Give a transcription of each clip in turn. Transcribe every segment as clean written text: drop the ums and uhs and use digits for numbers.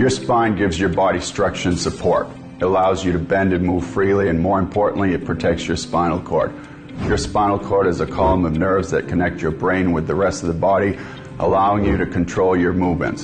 Your spine gives your body structure and support. It allows you to bend and move freely, and more importantly, it protects your spinal cord. Your spinal cord is a column of nerves that connect your brain with the rest of the body, allowing you to control your movements.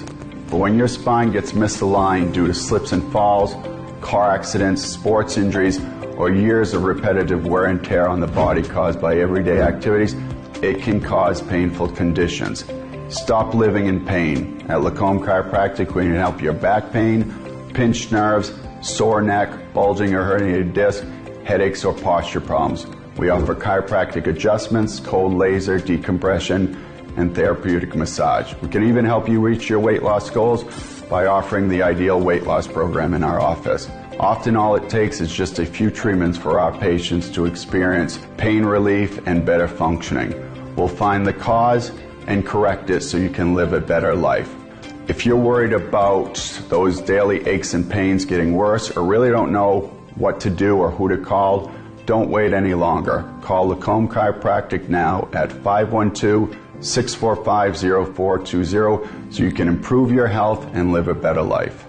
But when your spine gets misaligned due to slips and falls, car accidents, sports injuries, or years of repetitive wear and tear on the body caused by everyday activities, it can cause painful conditions. Stop living in pain. At Lacombe Chiropractic, we can help your back pain, pinched nerves, sore neck, bulging or herniated disc, headaches, or posture problems. We offer chiropractic adjustments, cold laser, decompression, and therapeutic massage. We can even help you reach your weight loss goals by offering the Ideal Weight Loss Program in our office. Often all it takes is just a few treatments for our patients to experience pain relief and better functioning. We'll find the cause and correct it so you can live a better life. If you're worried about those daily aches and pains getting worse or really don't know what to do or who to call, don't wait any longer. Call Lacombe Chiropractic now at 512-645-0420 so you can improve your health and live a better life.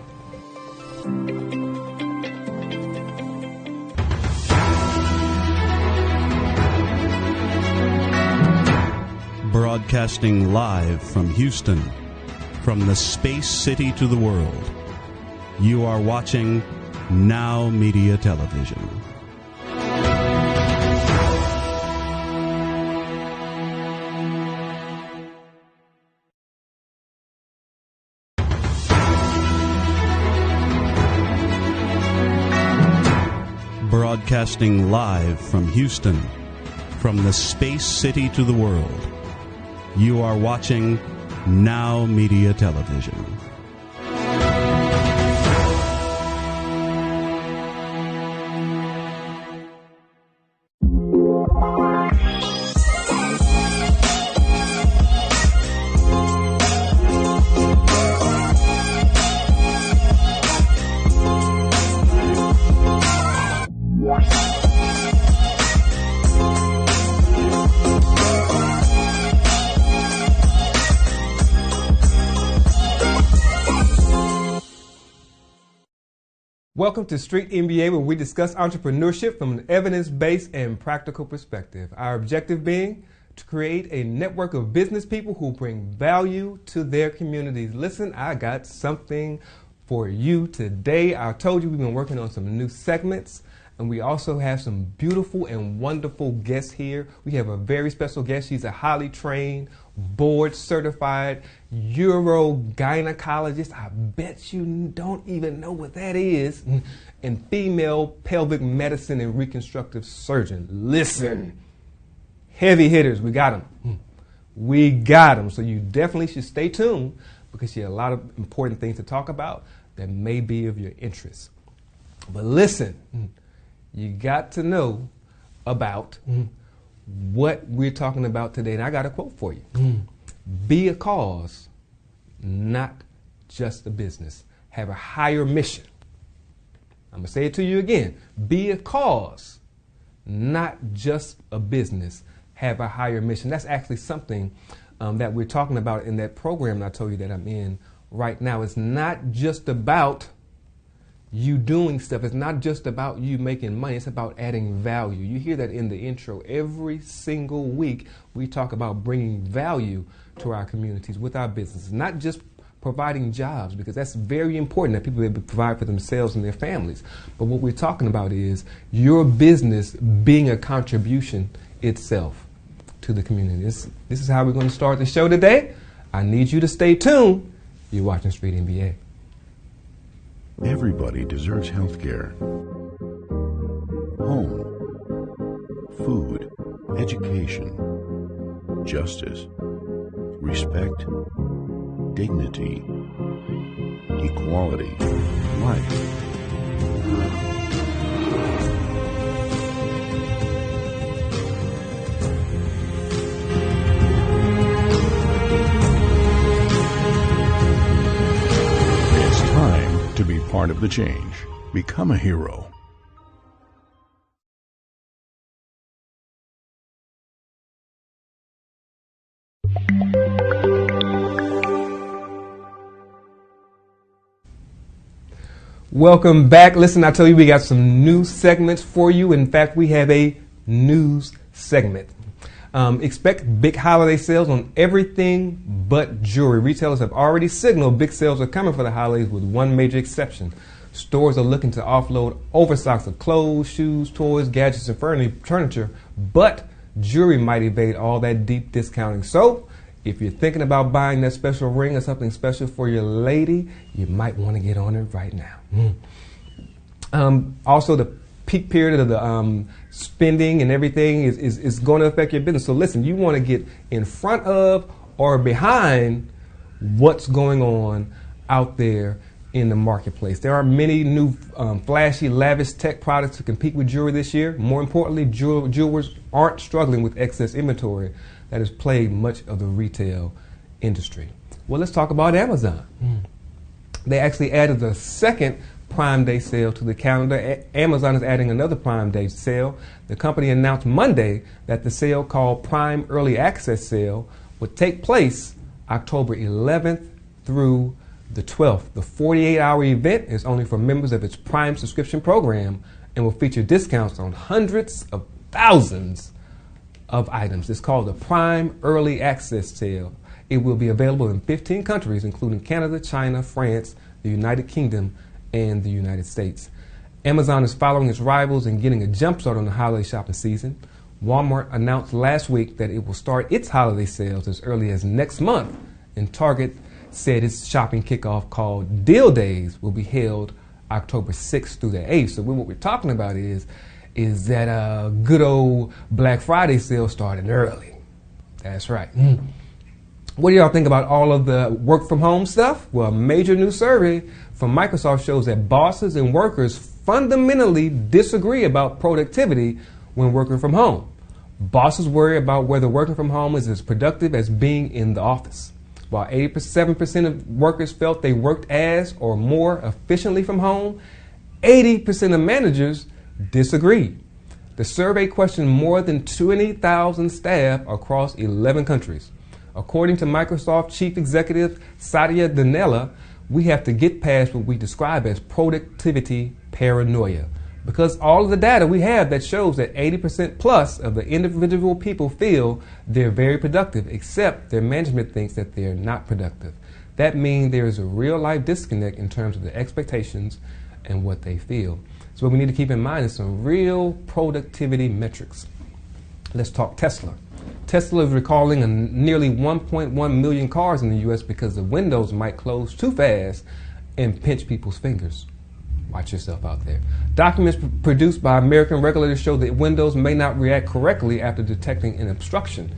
Broadcasting live from Houston, from the space city to the world. You are watching Now Media Television. Broadcasting live from Houston, from the space city to the world. You are watching Now Media Television. Welcome to Street MBA, where we discuss entrepreneurship from an evidence-based and practical perspective. Our objective being to create a network of business people who bring value to their communities. Listen, I got something for you today. I told you we've been working on some new segments, and we also have some beautiful and wonderful guests here. We have a very special guest. She's a highly trained, board-certified urogynecologist. I bet you don't even know what that is. And female pelvic medicine and reconstructive surgeon. Listen, heavy hitters, we got them. We got them. So you definitely should stay tuned because she has a lot of important things to talk about that may be of your interest. But listen, you got to know about what we're talking about today. And I got a quote for you. Be a cause, not just a business. Have a higher mission. I'm going to say it to you again. Be a cause, not just a business. Have a higher mission. That's actually something that we're talking about in that program that I told you that I'm in right now. It's not just about you doing stuff. It's not just about you making money. It's about adding value. You hear that in the intro. Every single week we talk about bringing value to our communities with our businesses, not just providing jobs, because that's very important that people provide for themselves and their families. But what we're talking about is your business being a contribution itself to the community. This is how we're going to start the show today. I need you to stay tuned. You're watching Street MBA. Everybody deserves health care. Home, food, education, justice, respect, dignity, equality, life. It's time to be part of the change. Become a hero. Welcome back. Listen, I tell you, we got some new segments for you. In fact, we have a news segment. Expect big holiday sales on everything but jewelry. Retailers have already signaled big sales are coming for the holidays with one major exception. Stores are looking to offload overstocks of clothes, shoes, toys, gadgets, and furniture, but jewelry might evade all that deep discounting. So, if you're thinking about buying that special ring or something special for your lady, you might want to get on it right now. Also, the peak period of the spending and everything is going to affect your business. So listen, you want to get in front of or behind what's going on out there in the marketplace. There are many new flashy, lavish tech products to compete with jewelry this year. More importantly, jewelers aren't struggling with excess inventory that has plagued much of the retail industry. Well, let's talk about Amazon. They actually added the second Prime Day sale to the calendar. Amazon is adding another Prime Day sale. The company announced Monday that the sale, called Prime Early Access Sale, would take place October 11th through the 12th. The 48-hour event is only for members of its Prime subscription program and will feature discounts on hundreds of thousands of items. It's called the Prime Early Access Sale. It will be available in 15 countries, including Canada, China, France, the United Kingdom, and the United States. Amazon is following its rivals and getting a jump start on the holiday shopping season. Walmart announced last week that it will start its holiday sales as early as next month, and Target said its shopping kickoff, called Deal Days, will be held October 6th through the 8th. So what we're talking about is that good old Black Friday sale started early. That's right. What do y'all think about all of the work from home stuff? Well, a major new survey from Microsoft shows that bosses and workers fundamentally disagree about productivity when working from home. Bosses worry about whether working from home is as productive as being in the office. While 87% of workers felt they worked as or more efficiently from home, 80% of managers disagreed. The survey questioned more than 20,000 staff across 11 countries. According to Microsoft Chief Executive Satya Nadella, we have to get past what we describe as productivity paranoia, because all of the data we have that shows that 80% plus of the individual people feel they're very productive, except their management thinks that they're not productive. That means there is a real life disconnect in terms of the expectations and what they feel. So what we need to keep in mind is some real productivity metrics. Let's talk Tesla. Tesla is recalling nearly 1.1 million cars in the U.S. because the windows might close too fast and pinch people's fingers. Watch yourself out there. Documents produced by American regulators show that windows may not react correctly after detecting an obstruction.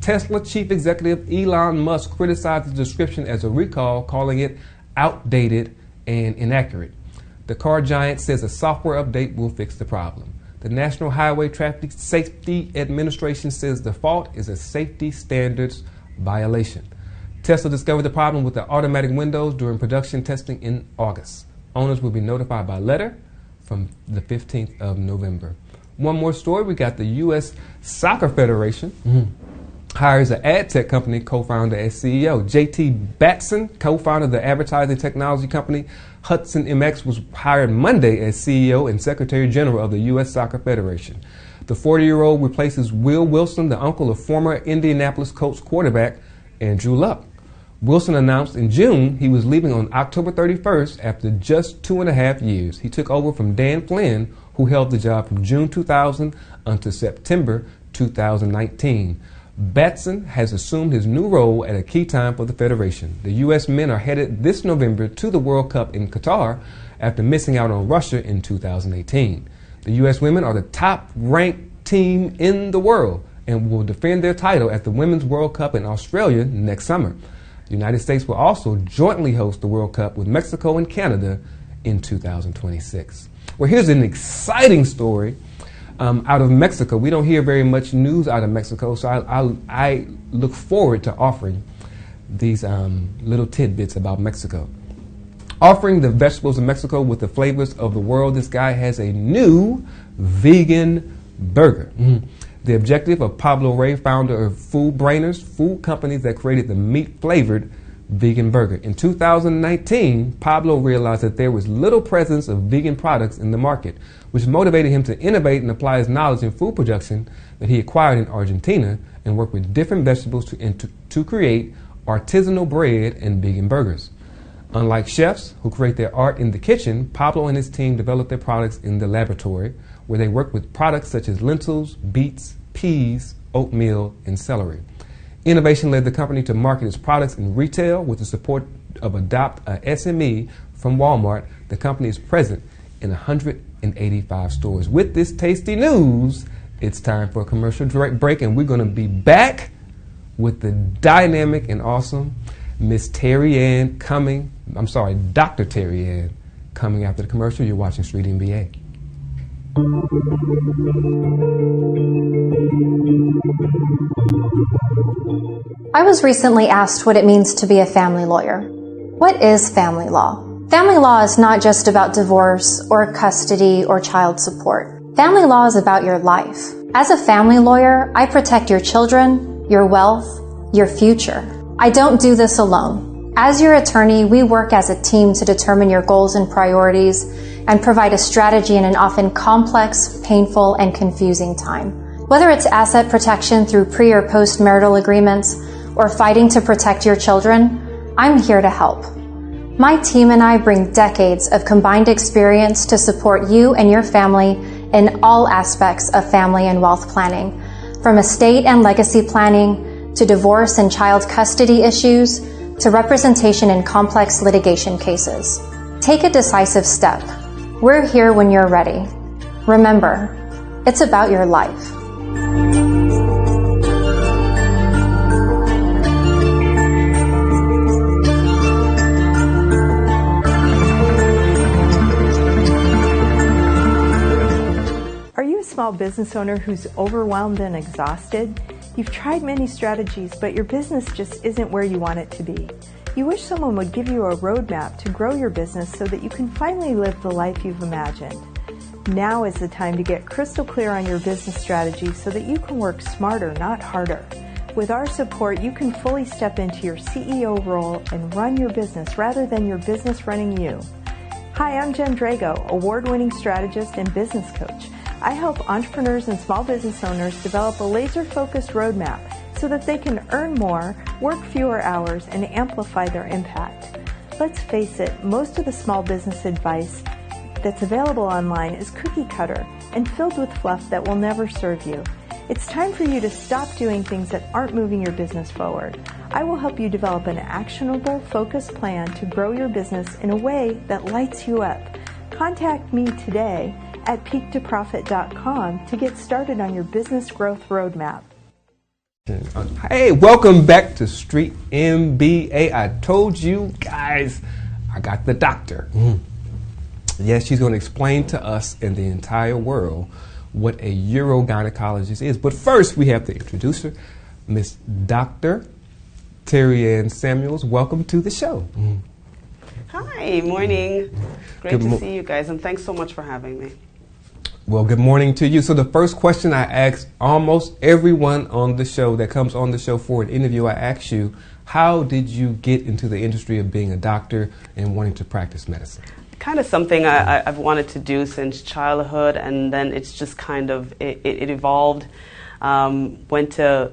Tesla chief executive Elon Musk criticized the description as a recall, calling it outdated and inaccurate. The car giant says a software update will fix the problem. The National Highway Traffic Safety Administration says the fault is a safety standards violation. Tesla discovered the problem with the automatic windows during production testing in August. Owners will be notified by letter from the 15th of November. One more story, we got the U.S. Soccer Federation hires an ad tech company co-founder as CEO. J.T. Batson, co-founder of the advertising technology company Hudson MX, was hired Monday as CEO and Secretary General of the U.S. Soccer Federation. The 40-year-old replaces Will Wilson, the uncle of former Indianapolis Colts quarterback Andrew Luck. Wilson announced in June he was leaving on October 31st after just 2.5 years. He took over from Dan Flynn, who held the job from June 2000 until September 2019. Batson has assumed his new role at a key time for the Federation. The U.S. men are headed this November to the World Cup in Qatar after missing out on Russia in 2018. The U.S. women are the top-ranked team in the world and will defend their title at the Women's World Cup in Australia next summer. The United States will also jointly host the World Cup with Mexico and Canada in 2026. Well, here's an exciting story out of Mexico. We don't hear very much news out of Mexico, so I look forward to offering these little tidbits about Mexico. Offering the vegetables of Mexico with the flavors of the world, this guy has a new vegan burger. The objective of Pablo Rey, founder of Food Brainers, food companies that created the meat-flavored vegan burger. In 2019, Pablo realized that there was little presence of vegan products in the market, which motivated him to innovate and apply his knowledge in food production that he acquired in Argentina and work with different vegetables to create artisanal bread and vegan burgers. Unlike chefs who create their art in the kitchen, Pablo and his team develop their products in the laboratory, where they work with products such as lentils, beets, peas, oatmeal, and celery. Innovation led the company to market its products in retail with the support of Adopt a SME from Walmart. The company is present in 185 stores. With this tasty news, it's time for a commercial break, and we're going to be back with the dynamic and awesome Miss Terry Ann Dr. Terry Ann coming after the commercial. You're watching Street MBA. I was recently asked what it means to be a family lawyer. What is family law? Family law is not just about divorce or custody or child support. Family law is about your life. As a family lawyer, I protect your children, your wealth, your future. I don't do this alone. As your attorney, we work as a team to determine your goals and priorities and provide a strategy in an often complex, painful, and confusing time. Whether it's asset protection through pre- or post-marital agreements or fighting to protect your children, I'm here to help. My team and I bring decades of combined experience to support you and your family in all aspects of family and wealth planning, from estate and legacy planning to divorce and child custody issues to representation in complex litigation cases. Take a decisive step. We're here when you're ready. Remember, it's about your life. Are you a small business owner who's overwhelmed and exhausted? You've tried many strategies, but your business just isn't where you want it to be. You wish someone would give you a roadmap to grow your business so that you can finally live the life you've imagined. Now is the time to get crystal clear on your business strategy so that you can work smarter, not harder. With our support, you can fully step into your CEO role and run your business rather than your business running you. Hi, I'm Jen Drago, award-winning strategist and business coach. I help entrepreneurs and small business owners develop a laser-focused roadmap so that they can earn more, work fewer hours, and amplify their impact. Let's face it, most of the small business advice that's available online is cookie cutter and filled with fluff that will never serve you. It's time for you to stop doing things that aren't moving your business forward. I will help you develop an actionable, focused plan to grow your business in a way that lights you up. Contact me today at peaktoprofit.com to get started on your business growth roadmap. Hey, welcome back to Street MBA. I told you guys I got the doctor. Yes, she's going to explain to us and the entire world what a urogynecologist is. But first, we have to introduce her, Miss Dr. Terry Ann Samuels. Welcome to the show. Hi, morning. Great to see you guys, and thanks so much for having me. Well, good morning to you. So the first question I ask almost everyone on the show that comes on the show for an interview, I ask you, how did you get into the industry of being a doctor and wanting to practice medicine? Kind of something I've wanted to do since childhood, and then it's just kind of, it evolved. Went to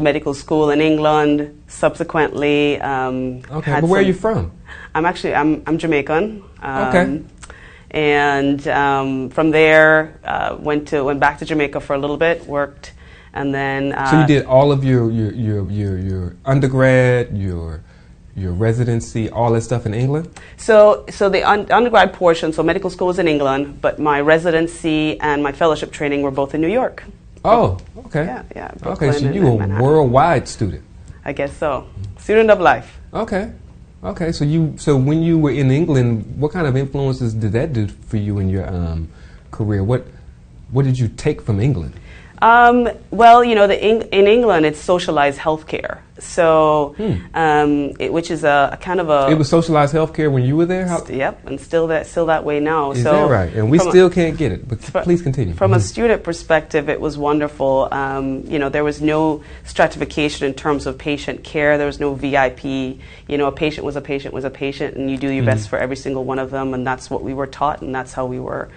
medical school in England, subsequently. Okay, but where are you from? I'm Jamaican. Okay. And from there, went back to Jamaica for a little bit, worked, and then. So you did all of your undergrad, your residency, all that stuff in England? So the undergrad portion, so medical school was in England, but my residency and my fellowship training were both in New York. Oh, okay. Yeah. Okay, so you were a worldwide student. I guess so. Student of life. Okay. So when you were in England, what kind of influences did that do for you in your career? What did you take from England? Well, in England, it's socialized healthcare. So, which is a kind of a... It was socialized healthcare when you were there? Yep, and still that way now. Is that right? And we still can't get it, but please continue. From a student perspective, it was wonderful. There was no stratification in terms of patient care. There was no VIP. A patient was a patient was a patient, and you do your best for every single one of them, and that's what we were taught, and that's how we were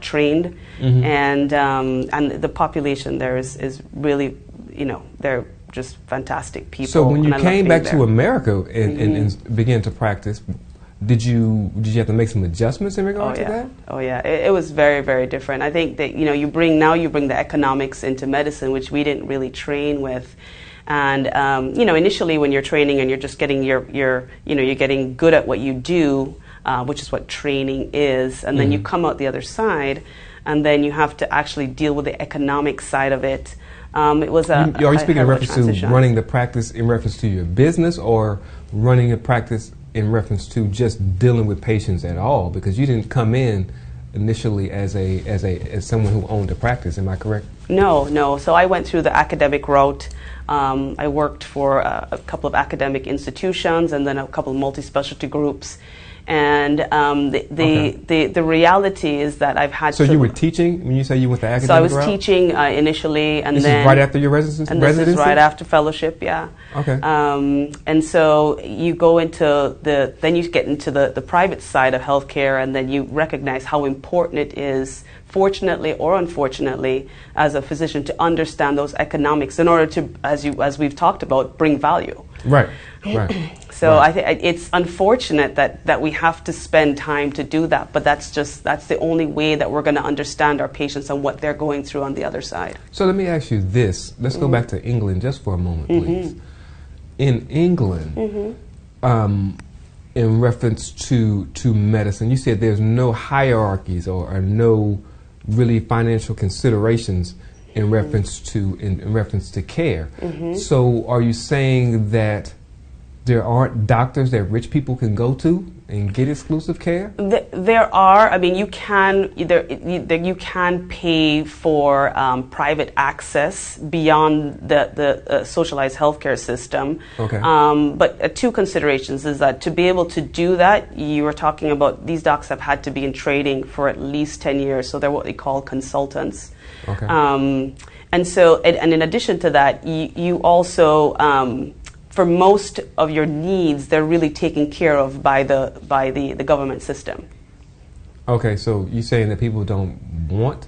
trained. And the population there is really, they're just fantastic people. So when you came back to America and began to practice, did you have to make some adjustments in regard to that? Oh yeah, it was very, very different. I think that you bring the economics into medicine, which we didn't really train with. And initially when you're training and you're just getting you're getting good at what you do, which is what training is, and then you come out the other side, and then you have to actually deal with the economic side of it. It was are you speaking in reference to running the practice in reference to your business, or running a practice in reference to just dealing with patients at all? Because you didn't come in initially as someone who owned a practice. Am I correct? No. So I went through the academic route. I worked for a couple of academic institutions and then a couple of multi-specialty groups. And the reality is that I've had. So you were teaching when you say you went the academic route? So I was teaching initially, and this is right after your residency. And this is right after fellowship, yeah. Okay. And so you go into then you get into the private side of healthcare, and then you recognize how important it is, fortunately or unfortunately, as a physician, to understand those economics in order to, as we've talked about, bring value. Right. So I think it's unfortunate that we have to spend time to do that, but that's the only way that we're going to understand our patients and what they're going through on the other side. So let me ask you this. Let's go back to England just for a moment, please. In England, in reference to medicine, you said there's no hierarchies or no really financial considerations in reference to care. So are you saying that there aren't doctors that rich people can go to and get exclusive care? There are. I mean, you can pay for private access beyond the socialized healthcare system. Okay. But two considerations is that to be able to do that, you were talking about these docs have had to be in training for at least 10 years, so they're what they call consultants. Okay. And so, and in addition to that, you also for most of your needs, they're really taken care of by the government system. Okay, so you're saying that people don't want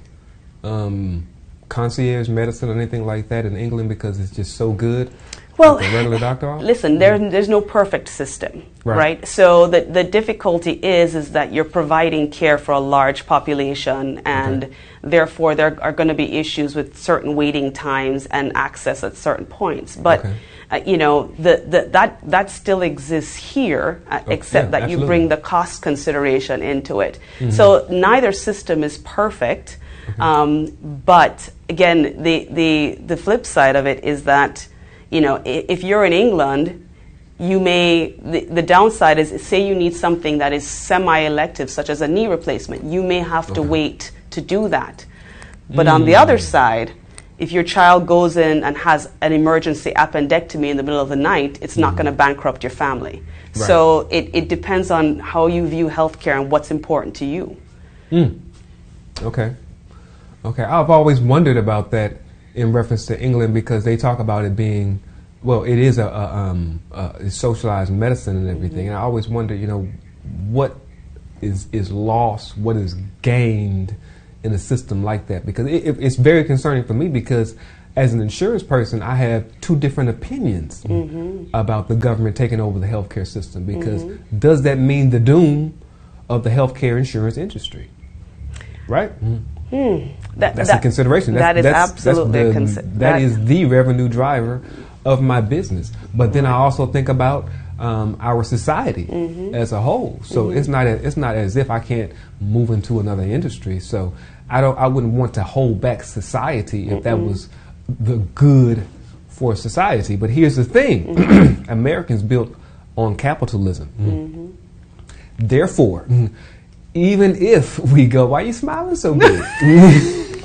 concierge medicine or anything like that in England because it's just so good? Well, like a regular doctor? Listen, there's no perfect system, right? So the difficulty is that you're providing care for a large population, and therefore there are going to be issues with certain waiting times and access at certain points. But that still exists here, except that you bring the cost consideration into it. So neither system is perfect, but again, the flip side of it is that if you're in England, you may, the downside is, say you need something that is semi-elective, such as a knee replacement, you may have to wait to do that. But on the other side, if your child goes in and has an emergency appendectomy in the middle of the night, it's not going to bankrupt your family. Right. So it depends on how you view healthcare and what's important to you. Okay. I've always wondered about that in reference to England, because they talk about it being, well, it is a socialized medicine and everything. And I always wonder, what is lost, what is gained in a system like that, because it's very concerning for me, because as an insurance person, I have two different opinions about the government taking over the healthcare system, because does that mean the doom of the healthcare insurance industry? Right? That's a consideration. That is absolutely that is the revenue driver of my business. But then I also think about our society as a whole. So it's not as if I can't move into another industry. So I wouldn't want to hold back society if that was the good for society. But here's the thing: Americans built on capitalism. Therefore, even if we go, why are you smiling so big?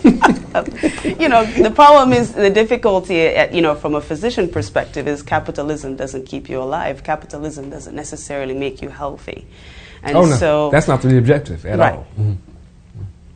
The problem is the difficulty, from a physician perspective, is capitalism doesn't keep you alive. Capitalism doesn't necessarily make you healthy. And no, so that's not the objective at all. Mm-hmm.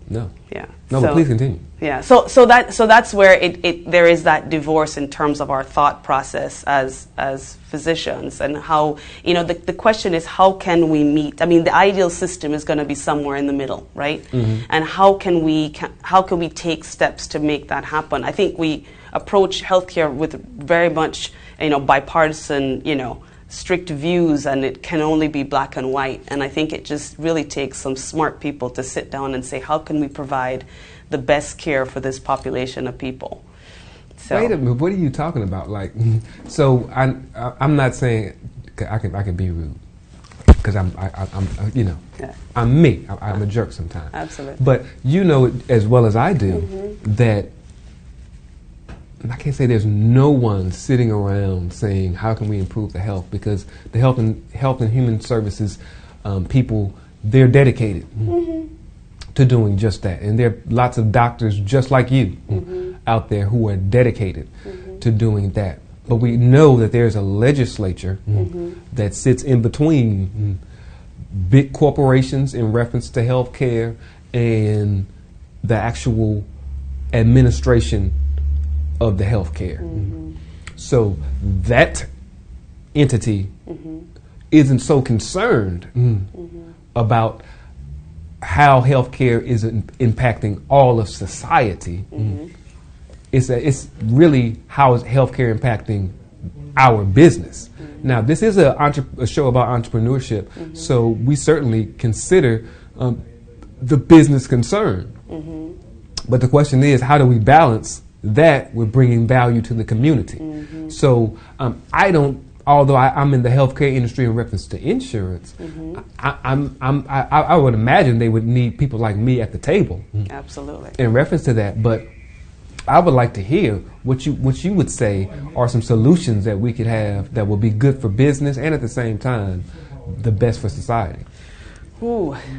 No. Yeah. No, but please continue. Yeah. So that's where there is that divorce in terms of our thought process as physicians, and how the question is, how can we meet? I mean, the ideal system is going to be somewhere in the middle, right? Mm-hmm. And how can we take steps to make that happen? I think we approach healthcare with very much bipartisan strict views, and it can only be black and white. And I think it just really takes some smart people to sit down and say, how can we provide the best care for this population of people? So, wait a minute, what are you talking about? Like, so I'm not saying I can be rude, because I'm I'm me. I'm a jerk sometimes. Absolutely. But as well as I do that. I can't say there's no one sitting around saying, how can we improve the health? Because the health and human services people, they're dedicated to doing just that. And there are lots of doctors just like you out there who are dedicated to doing that. But we know that there's a legislature that sits in between big corporations in reference to health care and the actual administration of the healthcare. So that entity isn't so concerned about how healthcare is impacting all of society. It's really how is healthcare impacting our business. Now, this is a show about entrepreneurship, so we certainly consider the business concern. But the question is, how do we balance that with bringing value to the community? So although I'm in the healthcare industry in reference to insurance, I would imagine they would need people like me at the table. Absolutely. In reference to that, but I would like to hear what you would say are some solutions that we could have that will be good for business and at the same time the best for society.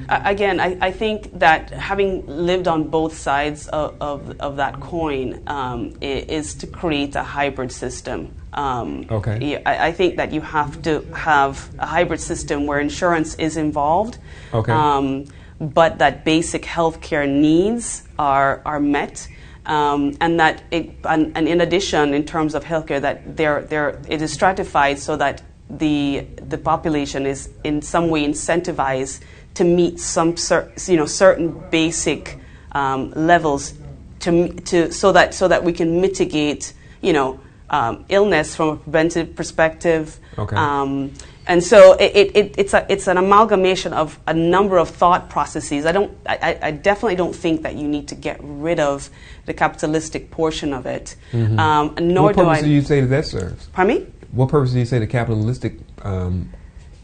Again, I think that having lived on both sides of that coin is to create a hybrid system. Okay. I think that you have to have a hybrid system where insurance is involved, but that basic healthcare needs are met. And that and in addition, in terms of healthcare, that it is stratified so that the population is in some way incentivized to meet some certain basic levels so that we can mitigate illness from a preventive perspective. Okay. And so it's an amalgamation of a number of thought processes. I definitely don't think that you need to get rid of the capitalistic portion of it. What purpose do you say that serves? Pardon me? What purpose do you say the capitalistic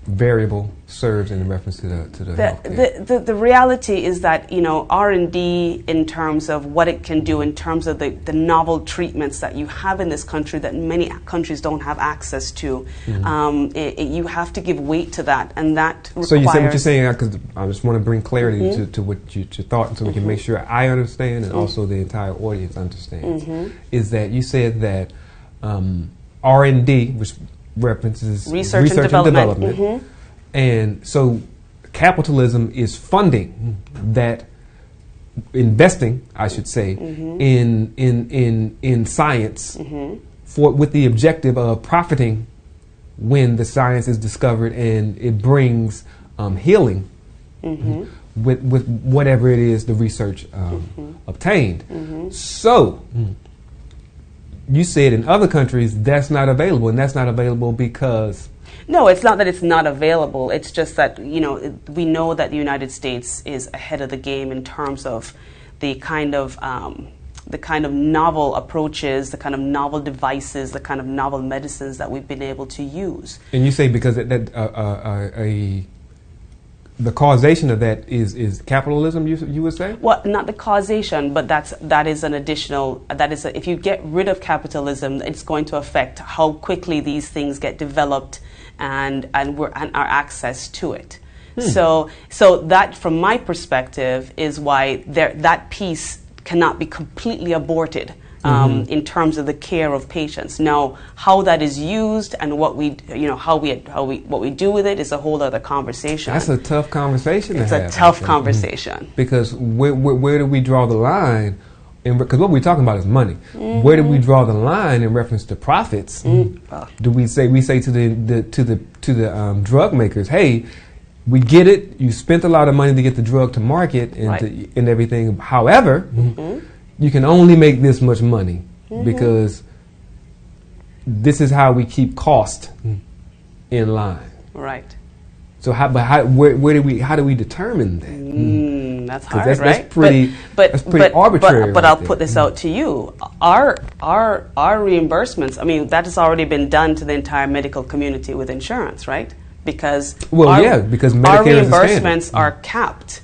variable serves in reference to the healthcare? The reality is that R&D in terms of what it can do in terms of the novel treatments that you have in this country that many countries don't have access to. You have to give weight to that, and that requires. So you say what you're saying, because I just want to bring clarity to what your thought, so we can make sure I understand and also the entire audience understands. Is that you said that R&D, which references research and development. And so capitalism is funding that, investing, I should say, in science with the objective of profiting when the science is discovered and it brings healing with whatever it is the research obtained. So you said in other countries that's not available, and that's not available because... No, it's not that it's not available. It's just that, we know that the United States is ahead of the game in terms of the kind of novel approaches, the kind of novel devices, the kind of novel medicines that we've been able to use. And you say because the causation of that is capitalism, you would say? Well, not the causation, but that is an additional. If you get rid of capitalism, it's going to affect how quickly these things get developed and our access to it. So that, from my perspective, is why that piece cannot be completely aborted. In terms of the care of patients. Now, how that is used and what we do with it is a whole other conversation. That's a tough conversation. It's a tough conversation because where do we draw the line? Because what we're talking about is money. Where do we draw the line in reference to profits? Do we say to the drug makers, hey, we get it. You spent a lot of money to get the drug to market and everything. However. You can only make this much money because this is how we keep cost in line. Right. So how do we determine that? That's hard, that's right? That's pretty arbitrary. But I'll put this out to you. Our reimbursements, I mean, that has already been done to the entire medical community with insurance, right? Because because Medicare our reimbursements are capped.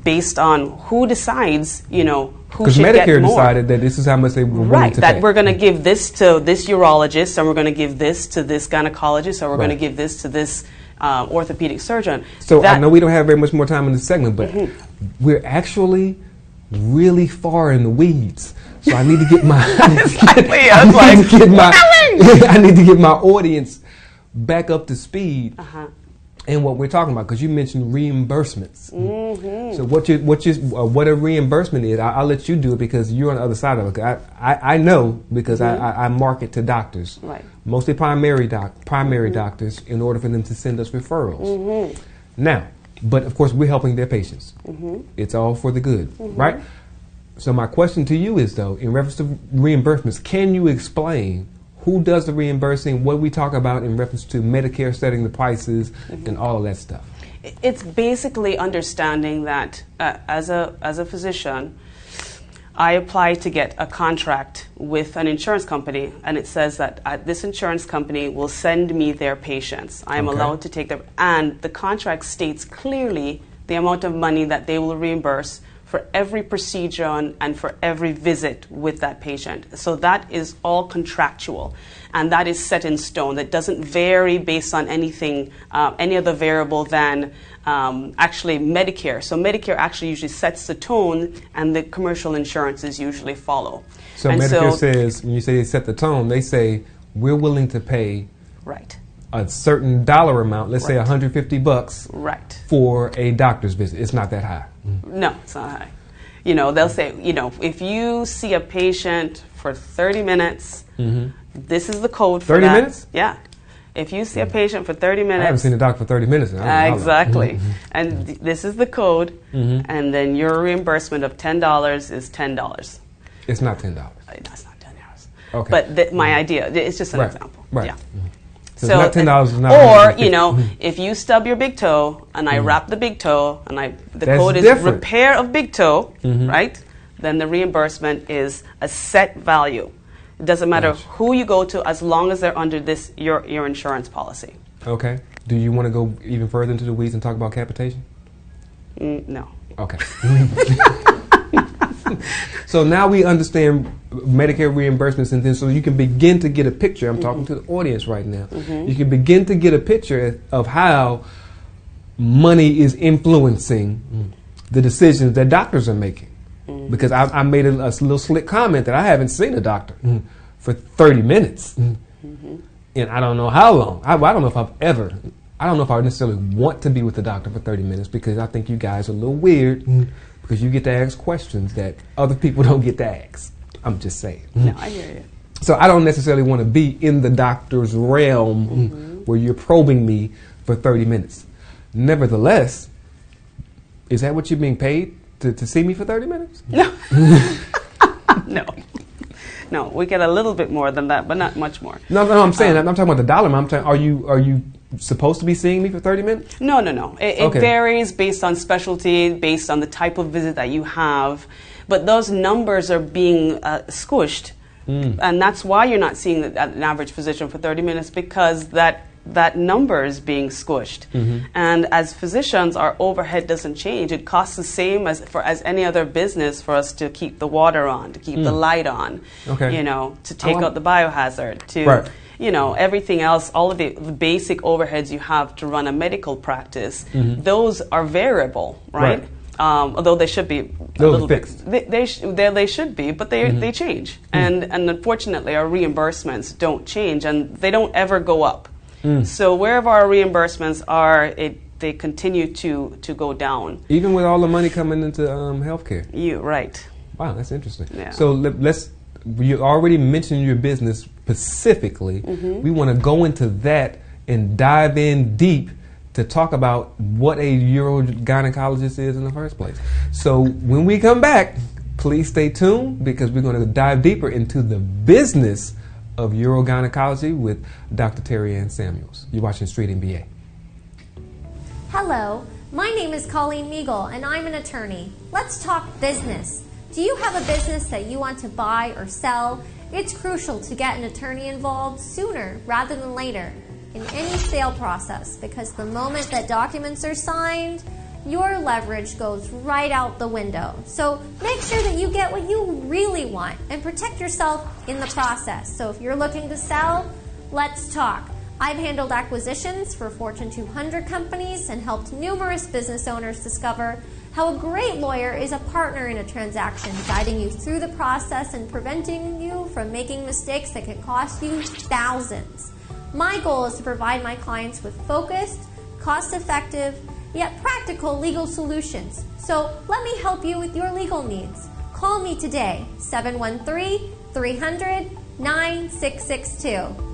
Based on who decides, who should get more. Because Medicare decided that this is how much they were willing to pay. That we're going to give this to this urologist, and we're going to give this to this gynecologist, or we're going to give this to this orthopedic surgeon. So I know we don't have very much more time in this segment, but we're actually really far in the weeds. So I need to get my I need to get my audience back up to speed. And what we're talking about, because you mentioned reimbursements. So what a reimbursement is, I'll let you do it because you're on the other side of it. I know because I market to doctors, mostly primary doctors, in order for them to send us referrals. Now, but of course we're helping their patients. It's all for the good, right? So my question to you is, though, in reference to reimbursements, can you explain who does the reimbursing? What we talk about in reference to Medicare setting the prices and all of that stuff? It's basically understanding that as a physician, I apply to get a contract with an insurance company, and it says that this insurance company will send me their patients. I am allowed to take them, and the contract states clearly the amount of money that they will reimburse for every procedure and for every visit with that patient. So that is all contractual, and that is set in stone. That doesn't vary based on anything, any other variable than actually Medicare. So Medicare actually usually sets the tone, and the commercial insurances usually follow. So Medicare says, when you say they set the tone, they say, we're willing to pay a certain dollar amount, let's say $150 for a doctor's visit. It's not that high. No, it's not high. They'll say, if you see a patient for 30 minutes, this is the code for 30 that. minutes? Yeah. If you see a patient for 30 minutes. I haven't seen a doctor for 30 minutes. Exactly. And this is the code, and then your reimbursement of $10 is $10. It's not $10. That's not $10. Okay. But my idea, it's just an example. Right. Yeah. So not $10 is not. Or if you stub your big toe and I wrap the big toe and the code is repair of big toe, right? Then the reimbursement is a set value. It doesn't matter who you go to as long as they're under your insurance policy. Okay. Do you want to go even further into the weeds and talk about capitation? No. Okay. So now we understand Medicare reimbursements, and then so you can begin to get a picture. I'm talking to the audience right now. You can begin to get a picture of how money is influencing the decisions that doctors are making. Because I made a little slick comment that I haven't seen a doctor for 30 minutes. And I don't know how long. I don't know if I don't know if I necessarily want to be with the doctor for 30 minutes, because I think you guys are a little weird. Because you get to ask questions that other people don't get to ask. I'm just saying. No, I hear you. So I don't necessarily want to be in the doctor's realm where you're probing me for 30 minutes. Nevertheless, is that what you're being paid to see me for 30 minutes? No. No, we get a little bit more than that, but not much more. No, I'm saying, I'm talking about the dollar amount. Are you supposed to be seeing me for 30 minutes? No. It varies based on specialty, based on the type of visit that you have. But those numbers are being squished. And that's why you're not seeing an average physician for 30 minutes, because that number is being squished. And as physicians, our overhead doesn't change. It costs the same as any other business for us to keep the water on, to keep the light on, to take out the biohazard, to everything else, all of the basic overheads you have to run a medical practice. Those are variable, right? although they should be a Those little are bit. fixed. They should be, but they change. And unfortunately, our reimbursements don't change, and they don't ever go up. So wherever our reimbursements are, they continue to go down. Even with all the money coming into healthcare. Right. Wow, that's interesting. Yeah. So you already mentioned your business specifically. We want to go into that and dive in deep to talk about what a urogynecologist is in the first place. So when we come back, please stay tuned because we're going to dive deeper into the business of urogynecology with Dr. Terry Ann Samuels. You're watching Street MBA. Hello, my name is Colleen Meagle and I'm an attorney. Let's talk business. Do you have a business that you want to buy or sell? It's crucial to get an attorney involved sooner rather than later in any sale process because the moment that documents are signed, your leverage goes right out the window. So make sure that you get what you really want and protect yourself in the process. So if you're looking to sell, let's talk. I've handled acquisitions for Fortune 200 companies and helped numerous business owners discover how a great lawyer is a partner in a transaction, guiding you through the process and preventing you from making mistakes that can cost you thousands. My goal is to provide my clients with focused, cost-effective, yet practical legal solutions. So let me help you with your legal needs. Call me today, 713-300-9662.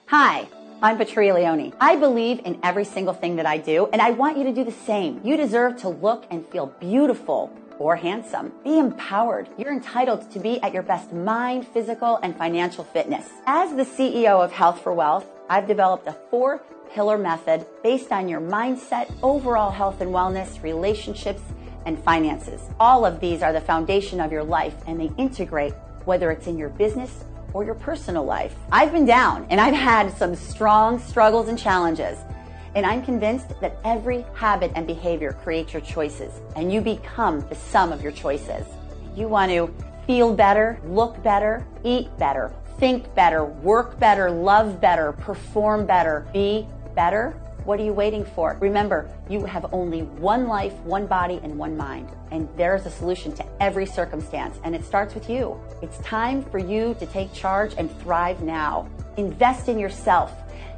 Hi, I'm Patria Leone. I believe in every single thing that I do, and I want you to do the same. You deserve to look and feel beautiful or handsome. Be empowered. You're entitled to be at your best mind, physical, and financial fitness. As the CEO of Health for Wealth, I've developed a 4-pillar method based on your mindset, overall health and wellness, relationships, and finances. All of these are the foundation of your life, and they integrate whether it's in your business or your personal life. I've been down and I've had some strong struggles and challenges. And I'm convinced that every habit and behavior creates your choices and you become the sum of your choices. You want to feel better, look better, eat better, think better, work better, love better, perform better, be better. What are you waiting for? Remember, you have only one life, one body, and one mind. And there's a solution to every circumstance, and it starts with you. It's time for you to take charge and thrive now. Invest in yourself.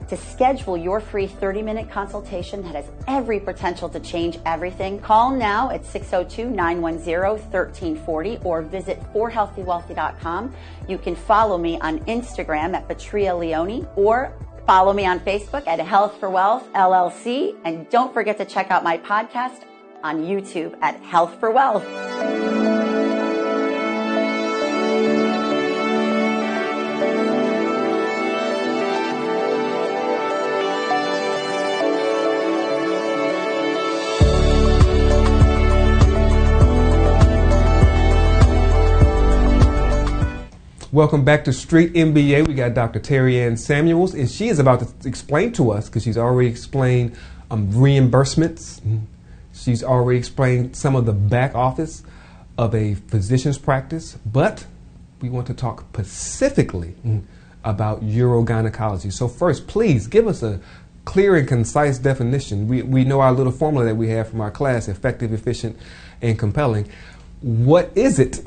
To schedule your free 30-minute consultation that has every potential to change everything, call now at 602-910-1340 or visit forhealthywealthy.com. You can follow me on Instagram at Patria Leone or follow me on Facebook at Health for Wealth LLC. And don't forget to check out my podcast on YouTube at Health for Wealth. Welcome back to Street MBA. We got Dr. Terry Ann Samuels, and she is about to explain to us, because she's already explained reimbursements. She's already explained some of the back office of a physician's practice, but we want to talk specifically about urogynecology. So first, please give us a clear and concise definition. We know our little formula that we have from our class, effective, efficient, and compelling. What is it?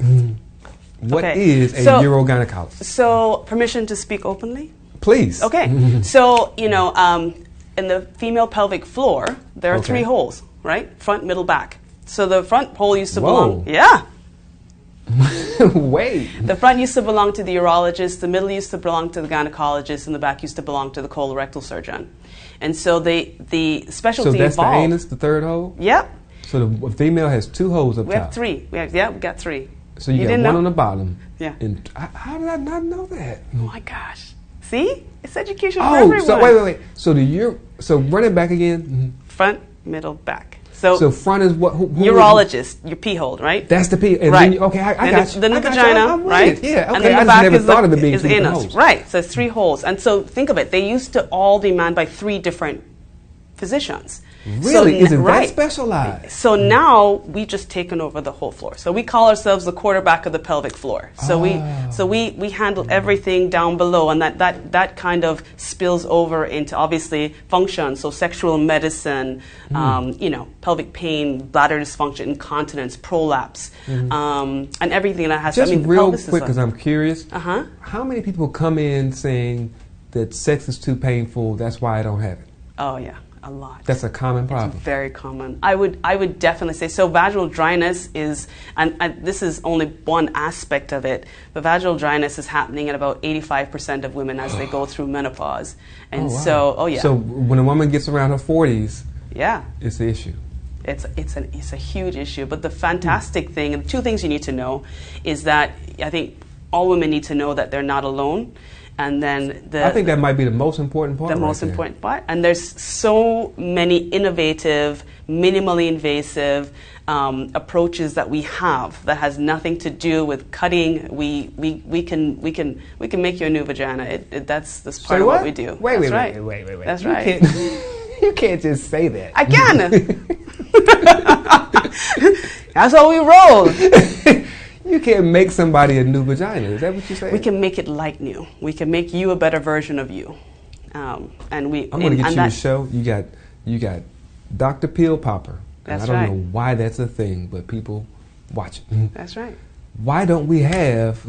What is a urogynecologist? So, permission to speak openly? Please. Okay. So, in the female pelvic floor, there are 3 holes, right? Front, middle, back. So the front hole used to belong. Yeah. Wait. The front used to belong to the urologist, the middle used to belong to the gynecologist, and the back used to belong to the colorectal surgeon. And so the specialty evolved. So that's the anus, the third hole? Yep. So the female has 2 holes up top. We have 3. We got 3. So you got one on the bottom. Yeah. And how did I not know that? Oh my gosh. See? It's education for everyone. So wait. So run it back again. Front, middle, back. So front is what? Who urologist, your pee hole, right? That's the pee. And right. Then okay, I got you. Then the vagina, right? Yeah. Okay. And then I the just back never is thought of it being is two anus, holes. right? So it's 3 holes. And so think of it. They used to all be manned by 3 different physicians. Really? Is it right. that specialized? So now we've just taken over the whole floor. So we call ourselves the quarterback of the pelvic floor. So we handle everything down below, and that kind of spills over into obviously function. So sexual medicine, pelvic pain, bladder dysfunction, incontinence, prolapse, and everything that has. Just real quick, because I'm curious. How many people come in saying that sex is too painful? That's why I don't have it. Oh yeah. A lot. That's a common problem. It's very common. I would definitely say so. Vaginal dryness is, and this is only one aspect of it, but vaginal dryness is happening in about 85% of women as they go through menopause. And So when a woman gets around her 40s, it's the issue. It's a huge issue. But the fantastic thing, and 2 things you need to know, is that I think all women need to know that they're not alone. And then I think that might be the most important part. Important part. And there's so many innovative, minimally invasive approaches that we have that has nothing to do with cutting. We can make you a new vagina. That's part of what we do. Wait. That's right. You can't just say that. I can. That's how we roll. You can't make somebody a new vagina. Is that what you're saying? We can make it like new. We can make you a better version of you. I'm going to get you a show. You got Dr. Peel Popper. That's I don't know why that's a thing, but people watch it. That's right. Why don't we have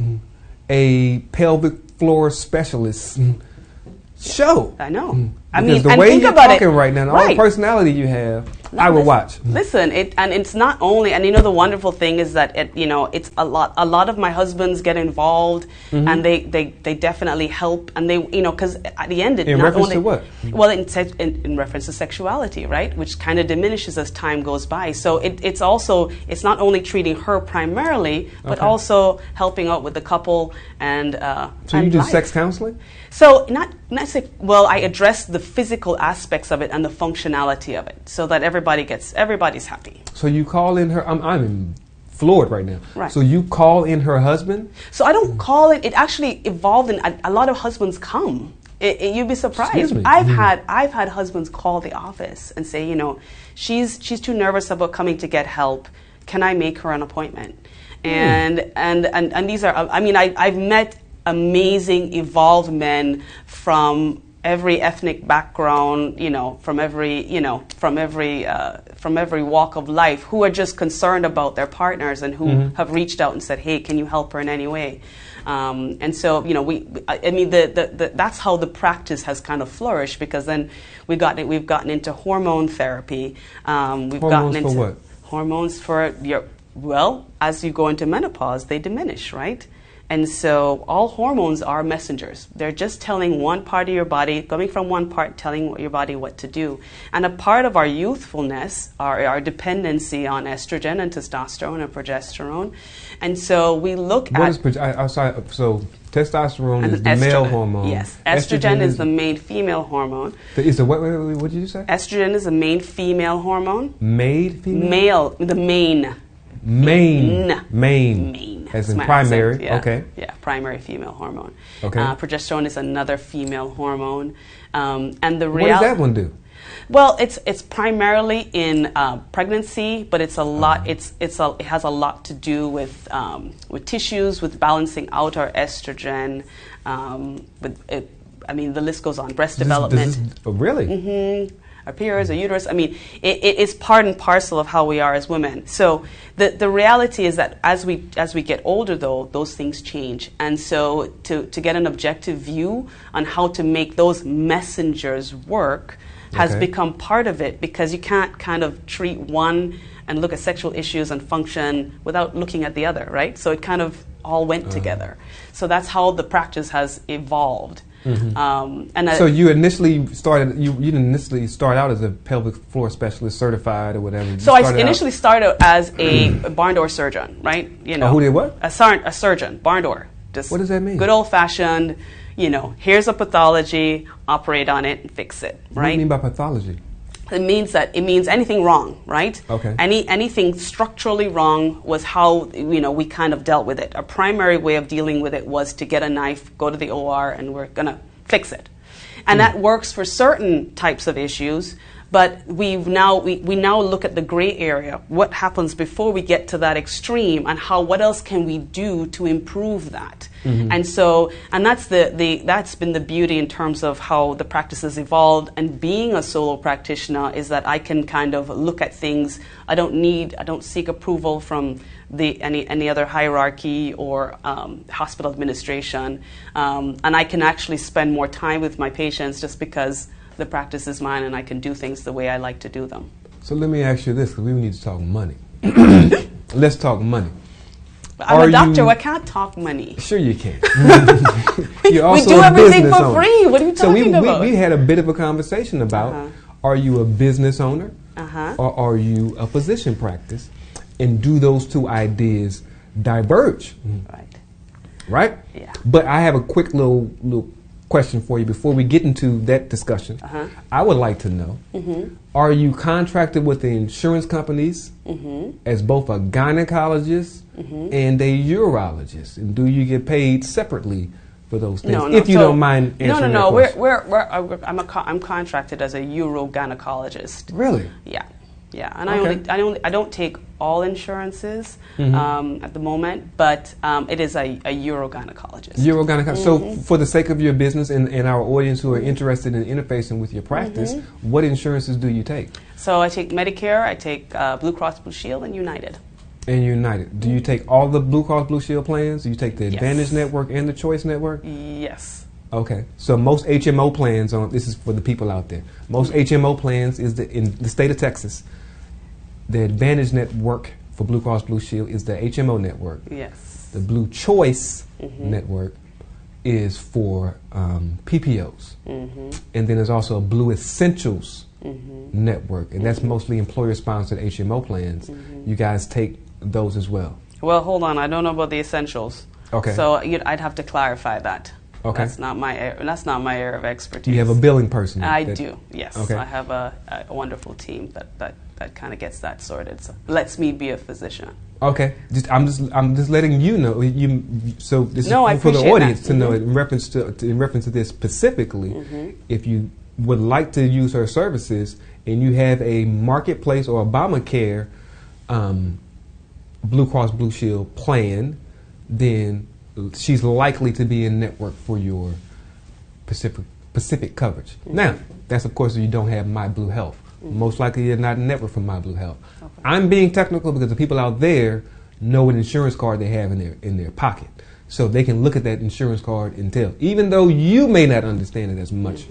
a pelvic floor specialist show? I know. Because the way you're talking right now, all the personality you have, I will watch. Listen, and it's not only, and the wonderful thing is that it's a lot of my husbands get involved, and they definitely help, and they because at the end in reference to what? Well, in reference to sexuality, right, which kind of diminishes as time goes by. So it's not only treating her primarily, but also helping out with the couple and. So you do sex counseling? So I address the physical aspects of it and the functionality of it, so that everybody's happy. So you call in her. I'm floored right now. Right. So you call in her husband? So I don't call it. It actually evolved, and a lot of husbands come. You'd be surprised. Excuse me. I've had husbands call the office and say, she's too nervous about coming to get help. Can I make her an appointment? And these are. I've met amazing evolved men from every ethnic background, from every walk of life, who are just concerned about their partners and who have reached out and said, "Hey, can you help her in any way?" And so, that's how the practice has kind of flourished, because then we've gotten into hormone therapy. Hormones for as you go into menopause, they diminish, right? And so all hormones are messengers. They're just telling one part of your body, coming from one part, telling your body what to do. And a part of our youthfulness, our dependency on estrogen and testosterone and progesterone. And so we look at... So testosterone is the male hormone. Yes. Estrogen is the main female hormone. What did you say? Estrogen is the main female hormone. Made female? Male. The main. Main. As in primary. Okay. Yeah, primary female hormone. Okay. Progesterone is another female hormone. And the what does that one do? Well, it's primarily in pregnancy, but it's a lot. It has a lot to do with tissues, with balancing out our estrogen. The list goes on. Breast development. Really? Mm-hmm. Our periods, our uterus. It is part and parcel of how we are as women. So the reality is that as we get older, though, those things change. And so to get an objective view on how to make those messengers work has become part of it, because you can't kind of treat one and look at sexual issues and function without looking at the other, right? So it kind of all went together. So that's how the practice has evolved. Mm-hmm. So you initially started. You didn't initially start out as a pelvic floor specialist, certified or whatever. So I initially started as a barn door surgeon, right? Who did what? A surgeon, barn door. Just what does that mean? Good old fashioned. Here's a pathology, operate on it and fix it, right? What do you mean by pathology? it means anything wrong, right? Okay. Anything structurally wrong was how we kind of dealt with it. Our primary way of dealing with it was to get a knife, go to the OR, and we're gonna fix it. And that works for certain types of issues, but we now look at the gray area. What happens before we get to that extreme, and what else can we do to improve that? And that's that's been the beauty in terms of how the practice has evolved. And being a solo practitioner is that I can kind of look at things. I don't seek approval from any other hierarchy or hospital administration, and I can actually spend more time with my patients just because the practice is mine and I can do things the way I like to do them. So let me ask you this, because we need to talk money. Let's talk money. I'm a doctor. I can't talk money. Sure you can. We do everything for free. What are you talking about? We had a bit of a conversation about, are you a business owner or are you a physician practice? And do those two ideas diverge? Right? Yeah. But I have a quick little question for you before we get into that discussion. I would like to know, are you contracted with the insurance companies as both a gynecologist and a urologist? And do you get paid separately for those things? If you don't mind answering that question. I'm contracted as a urogynecologist. Really? Yeah. Yeah, and I don't take all insurances at the moment, but it is a urogynecologist. Urogynecologist. So, for the sake of your business and our audience who are interested in interfacing with your practice, what insurances do you take? So I take Medicare, I take Blue Cross Blue Shield, and United. And United. Do you take all the Blue Cross Blue Shield plans? Do you take the Advantage Network and the Choice Network? Yes. Okay, so most HMO plans this is for the people out there. Most HMO plans in the state of Texas. The Advantage Network for Blue Cross Blue Shield is the HMO network. Yes. The Blue Choice network is for PPOs. And then there's also a Blue Essentials network, and that's mostly employer-sponsored HMO plans. You guys take those as well? Well, hold on. I don't know about the essentials. Okay. So I'd have to clarify that. Okay. That's not my area of expertise. You have a billing person? I do, yes. Okay. I have a wonderful team that kind of gets that sorted. So lets me be a physician. Okay. I'm just letting you know. So this is for the audience to know in reference to this specifically. If you would like to use her services and you have a Marketplace or Obamacare Blue Cross Blue Shield plan, then she's likely to be in network for your Pacific coverage. Now, that's of course if you don't have My Blue Health. Most likely you're not in network for My Blue Health. Okay. I'm being technical because the people out there know what insurance card they have in their pocket. So they can look at that insurance card and tell. Even though you may not understand it as much,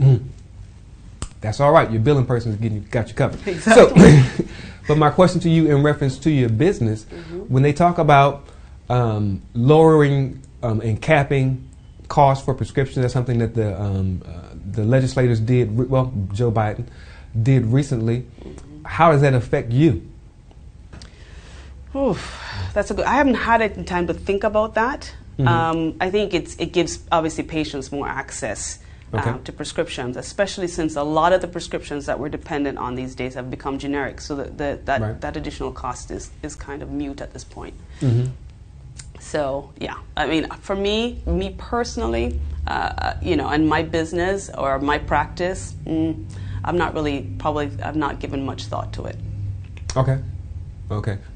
that's all right. Your billing person has got you covered. Exactly. So, but my question to you in reference to your business, when they talk about lowering and capping costs for prescriptions, that's something that the legislators did. Joe Biden did recently. How does that affect you? That's I haven't had time to think about that. I think it gives obviously patients more access to prescriptions, especially since a lot of the prescriptions that we're dependent on these days have become generic. So that additional cost is kind of mute at this point. So yeah, I mean, for me personally, and my business or my practice, I've not given much thought to it. Okay,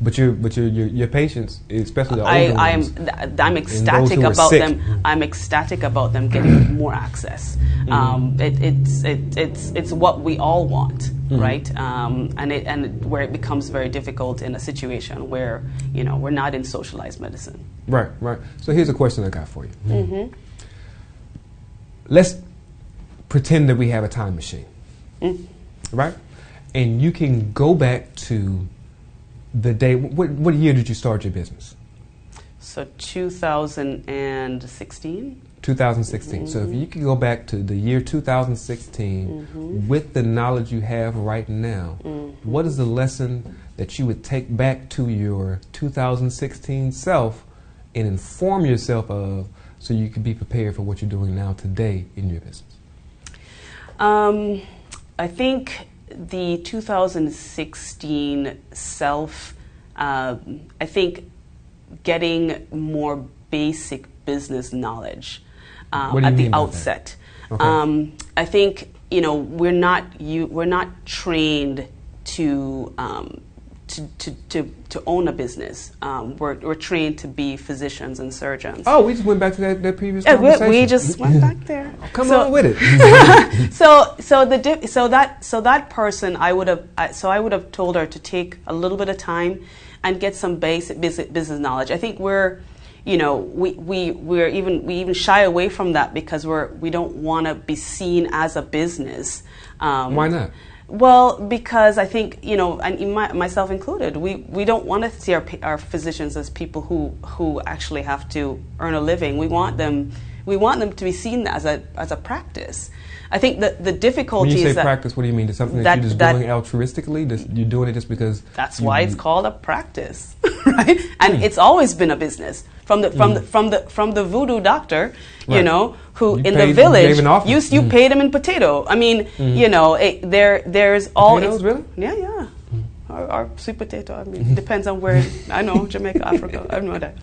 but your patients, especially the older ones, I'm ecstatic about them. I'm ecstatic about them getting more access. It's what we all want, right? And where it becomes very difficult in a situation where we're not in socialized medicine. Right. So here's a question I got for you. Let's pretend that we have a time machine, right? And you can go back to the day. What year did you start your business? So 2016. 2016. So if you could go back to the year 2016 with the knowledge you have right now, what is the lesson that you would take back to your 2016 self and inform yourself of so you could be prepared for what you're doing now today in your business? I think the 2016 self, I think getting more basic business knowledge at the outset. Okay. I think, you know, we're not trained to own a business. We're trained to be physicians and surgeons. Oh, we just went back to that previous conversation. We just went back there. Come on with it. so that person, I would have told her to take a little bit of time and get some basic business knowledge. I think we even shy away from that because we don't want to be seen as a business. Why not? Well, because I think, you know, and myself included, we don't want to see our physicians as people who actually have to earn a living. We want them to be seen as a practice. I think that the difficulty is that... When you say practice, what do you mean? Is something that you're just doing altruistically? You're doing it just because... That's why it's called a practice, right? And it's always been a business. From the voodoo doctor, right, you know, who in the village, you paid him in potato. I mean, you know, there's all... Potatoes, really? Yeah. Or sweet potato. I mean, it depends on where. I know, Jamaica, Africa. I know that.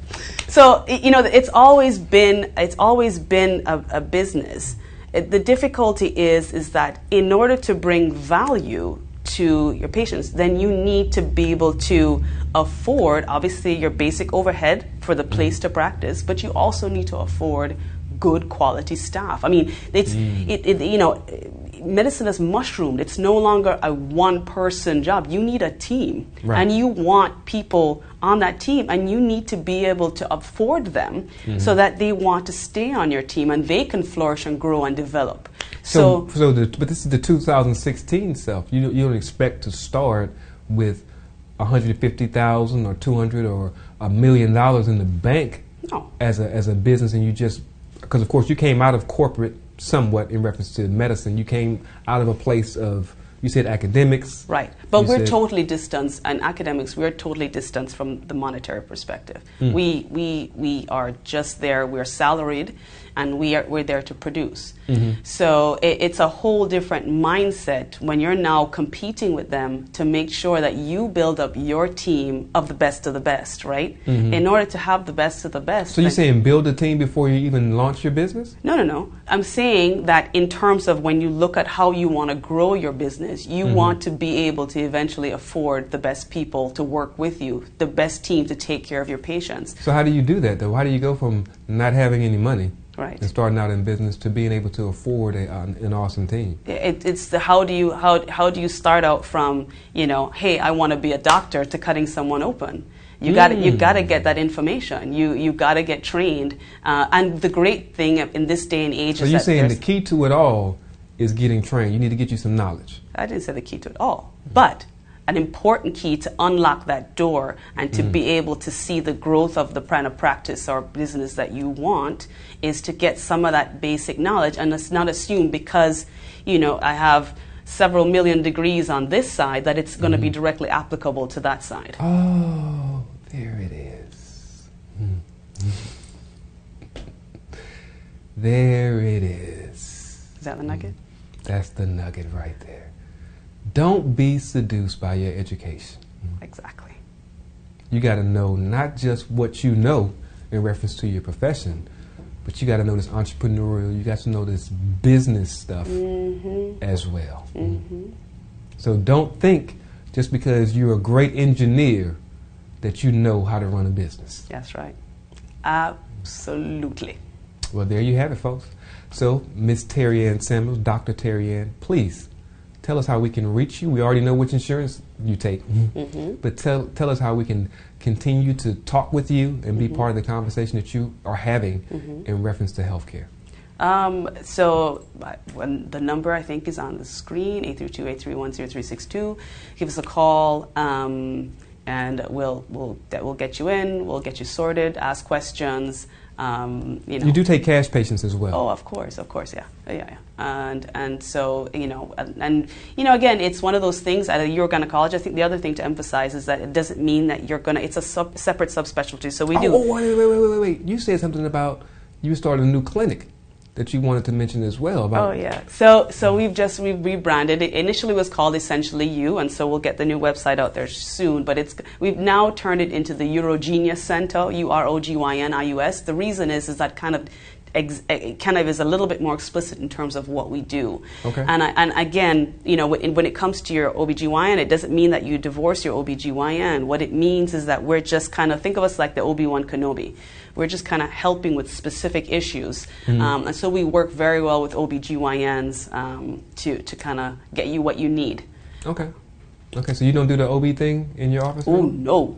So, you know, it's always been a business. The difficulty is that in order to bring value to your patients, then you need to be able to afford, obviously, your basic overhead for the place to practice, but you also need to afford good quality staff. I mean, you know, medicine has mushroomed. It's no longer a one-person job. You need a team, right, and you want people on that team, and you need to be able to afford them so that they want to stay on your team and they can flourish and grow and develop. But this is the 2016 self. You don't expect to start with $150,000 or $200,000 or $1 million in the bank. No. As a business, and you just, because of course you came out of corporate somewhat in reference to medicine. You came out of a place of, you said academics. Right, but we're totally distanced, and academics, we're totally distanced from the monetary perspective. We are just there, we're salaried, and we're there to produce. So it's a whole different mindset when you're now competing with them to make sure that you build up your team of the best of the best, right? In order to have the best of the best. So you're saying build a team before you even launch your business? No. I'm saying that in terms of when you look at how you want to grow your business, you want to be able to eventually afford the best people to work with you, the best team to take care of your patients. So how do you do that, though? How do you go from not having any money, right, and starting out in business to being able to afford an awesome team? It's the how do you start out from, you know, hey, I want to be a doctor, to cutting someone open. You got to get that information. You got to get trained. And the great thing in this day and age is that you're saying the key to it all is getting trained. You need to get you some knowledge. I didn't say the key to it all, but an important key to unlock that door and to be able to see the growth of the kind of practice or business that you want is to get some of that basic knowledge, and let's not assume because, you know, I have several million degrees on this side that it's going to be directly applicable to that side. Oh, there it is. There it is. Is that the nugget? That's the nugget right there. Don't be seduced by your education. Exactly. You got to know not just what you know in reference to your profession, but you got to know this entrepreneurial, you got to know this business stuff as well. So don't think just because you're a great engineer that you know how to run a business. That's right. Absolutely. Well, there you have it, folks. So, Miss Terry Ann Samuels, Dr. Terry Ann, please tell us how we can reach you. We already know which insurance you take, but tell us how we can continue to talk with you and be part of the conversation that you are having in reference to healthcare. So when the number I think is on the screen, 832-831-0362. Give us a call, and we'll get you in. We'll get you sorted. Ask questions. You know. You do take cash patients as well. Oh, of course, yeah. And so, you know, and you know, again, it's one of those things at a urogynecology. College. I think the other thing to emphasize is that it doesn't mean that it's a separate subspecialty. So we do. Oh, wait. You said something about you started a new clinic. that you wanted to mention as well about. Oh yeah, so we've rebranded it. Initially, it was called Essentially You, and so we'll get the new website out there soon. But we've now turned it into the Urogenius Center, UROGYNIUS. The reason is that kind of is a little bit more explicit in terms of what we do. Okay. And again, you know, when it comes to your OBGYN, it doesn't mean that you divorce your OBGYN. What it means is that we're just kind of, think of us like the Obi-Wan Kenobi. We're just kind of helping with specific issues. And so we work very well with OBGYNs to kind of get you what you need. Okay. Okay, so you don't do the OB thing in your office? Oh, no.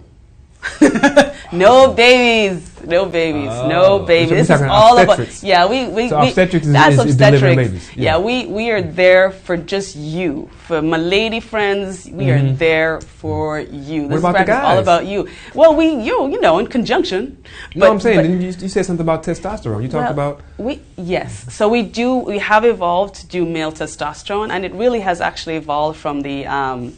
No babies. This is all about obstetrics that's is obstetrics. delivering babies. Yeah, we are there for just you. For my lady friends, we are there for you. This what about the guys? Is all about you. Well, you know, in conjunction. No, I'm saying you said something about testosterone. You talked about yes. So we have evolved to do male testosterone, and it really has actually evolved from the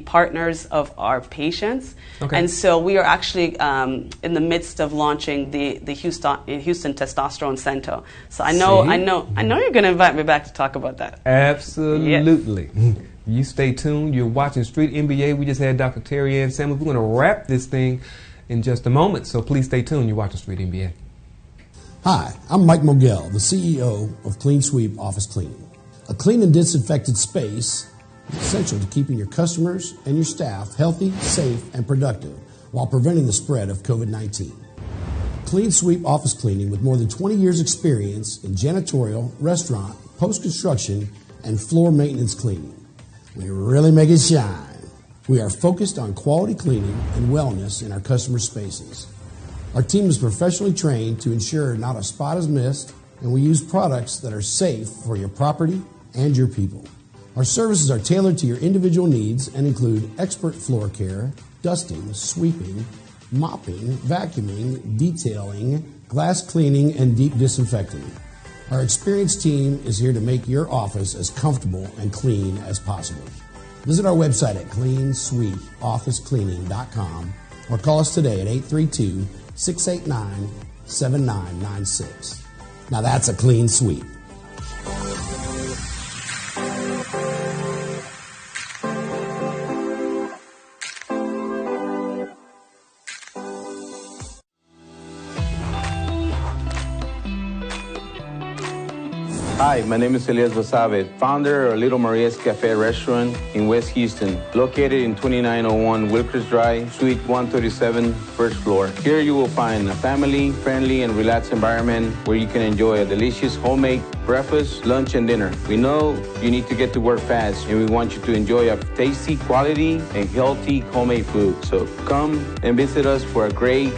partners of our patients. Okay. And so we are actually in the midst of launching the Houston Testosterone Center. So I know you're going to invite me back to talk about that. Absolutely. Yes. You stay tuned. You're watching Street MBA. We just had Dr. Terry Ann Samuels. We're going to wrap this thing in just a moment. So please stay tuned. You're watching Street MBA. Hi, I'm Mike Mogel, the CEO of Clean Sweep Office Cleaning. A clean and disinfected space is essential to keeping your customers and your staff healthy, safe, and productive while preventing the spread of COVID-19. Clean Sweep Office Cleaning, with more than 20 years experience in janitorial, restaurant, post-construction, and floor maintenance cleaning. We really make it shine. We are focused on quality cleaning and wellness in our customer spaces. Our team is professionally trained to ensure not a spot is missed, and we use products that are safe for your property and your people. Our services are tailored to your individual needs and include expert floor care, dusting, sweeping, mopping, vacuuming, detailing, glass cleaning, and deep disinfecting. Our experienced team is here to make your office as comfortable and clean as possible. Visit our website at cleansweepofficecleaning.com or call us today at 832-689-7996. Now that's a clean sweep. Hi, my name is Elias Basabe, founder of Little Maria's Cafe restaurant in West Houston, located in 2901 Wilkers Drive, Suite 137, first floor. Here you will find a family-friendly and relaxed environment where you can enjoy a delicious homemade breakfast, lunch, and dinner. We know you need to get to work fast, and we want you to enjoy a tasty, quality, and healthy homemade food. So come and visit us for a great,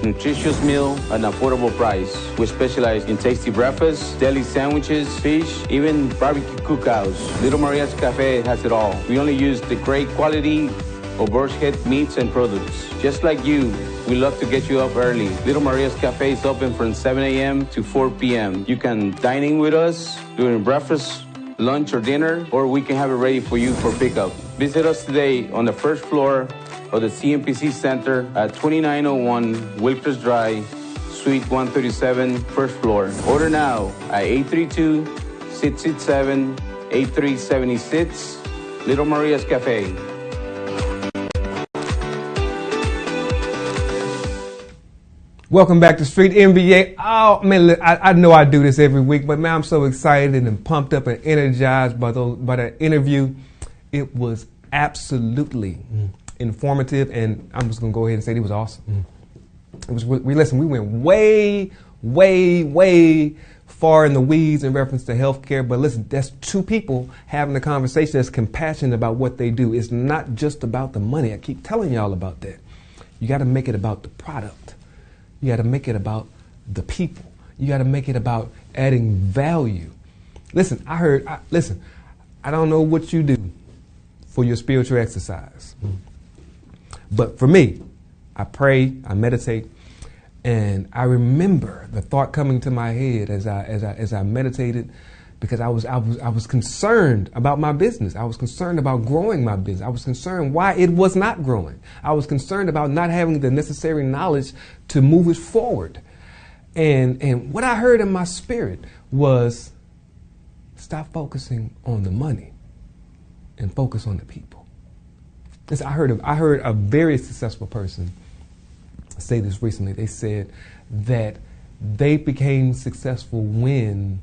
nutritious meal at an affordable price. We specialize in tasty breakfasts, deli sandwiches, fish, even barbecue cookouts. Little Maria's Cafe has it all. We only use the great quality of boar's head meats and products. Just like you, we love to get you up early. Little Maria's Cafe is open from 7 a.m. to 4 p.m. You can dine in with us during breakfast, lunch, or dinner, or we can have it ready for you for pickup. Visit us today on the first floor of the CMPC Center at 2901 Wilkers Drive, Suite 137, first floor. Order now at 832-667-8376, Little Maria's Cafe. Welcome back to Street MBA. Oh man, I know I do this every week, but man, I'm so excited and pumped up and energized by that interview. It was absolutely informative, and I'm just gonna go ahead and say it was awesome. It was. We went way far in the weeds in reference to healthcare, but listen, that's two people having a conversation that's compassionate about what they do. It's not just about the money. I keep telling y'all about that. You got to make it about the product. You got to make it about the people. You got to make it about adding value. Listen, I don't know what you do for your spiritual exercise. But for me, I pray, I meditate, and I remember the thought coming to my head as I meditated, because I was concerned about my business. I was concerned about growing my business. I was concerned why it was not growing. I was concerned about not having the necessary knowledge to move it forward. And what I heard in my spirit was, stop focusing on the money and focus on the people. Listen, I heard a very successful person say this recently. They said that they became successful when